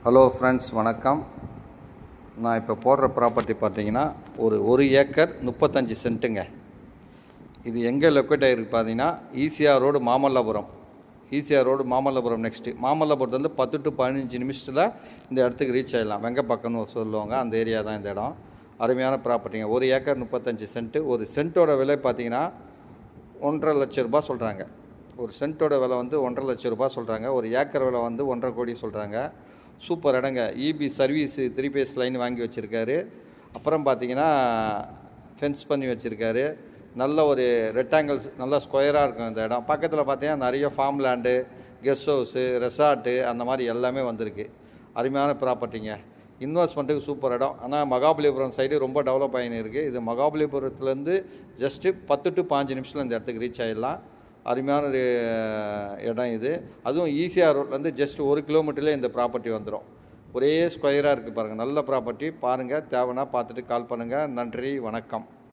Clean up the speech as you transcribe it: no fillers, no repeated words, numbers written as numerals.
Hello friends, வணக்கம். நான் இப்போ போடுற ப்ராப்பர்ட்டி பார்த்தீங்கன்னா ஒரு ஏக்கர் 35 சென்ட்டுங்க. இது எங்கே லொக்கேட் ஆகிருக்கு பார்த்தீங்கன்னா ECR road Mamallapuram. ECR road Mamallapuram next மாமல்லபுரத்துலேருந்து 10 to 15 நிமிஷத்தில் இந்த இடத்துக்கு ரீச் ஆகிடலாம். வெங்கப்பக்கம்னு சொல்லுவாங்க, அந்த ஏரியா தான் இந்த இடம். அருமையான ப்ராப்பர்ட்டிங்க. ஒரு ஏக்கர் 35 சென்ட்டு. ஒரு சென்ட்டோட விலை பார்த்தீங்கன்னா 1,50,000 லட்ச ரூபா சொல்கிறாங்க. ஒரு சென்ட்டோட விலை வந்து 1,50,000 லட்ச ரூபா சொல்கிறாங்க. ஒரு ஏக்கர் விலை வந்து 1,50,000 கோடி சொல்கிறாங்க. சூப்பர் இடங்க. இபி சர்வீஸு 3 பேஸ் லைன் வாங்கி வச்சுருக்காரு. அப்புறம் பார்த்தீங்கன்னா ஃபென்ஸ் பண்ணி வச்சுருக்காரு. நல்ல ஒரு ரெக்டாங்கிள்ஸ், நல்லா ஸ்கொயராக இருக்கும் இந்த இடம். பக்கத்தில் பார்த்தீங்கன்னா நிறைய form land, guest house, resort அந்த மாதிரி எல்லாமே வந்திருக்கு. அருமையான ப்ராப்பர்ட்டிங்க. இன்வெஸ்ட்மெண்ட்டுக்கு சூப்பர் இடம். ஆனால் மகாபலிபுரம் சைடு ரொம்ப டெவலப் ஆகின்னு இருக்குது. இது மகாபலிபுரத்துலேருந்து ஜஸ்ட்டு 10 to 15 நிமிஷத்தில் இந்த இடத்துக்கு ரீச் ஆகிடலாம். அருமையான ஒரு இடம் இது. அதுவும் ஈசிஆர் ரோட்லேருந்து ஜஸ்ட் 1 கிலோமீட்டர்லேயே இந்த ப்ராப்பர்ட்டி வந்துடும். ஒரே ஸ்கொயராக இருக்குது பாருங்கள். நல்ல ப்ராப்பர்ட்டி. பாருங்கள், தேவைன்னா பார்த்துட்டு கால் பண்ணுங்கள். நன்றி, வணக்கம்.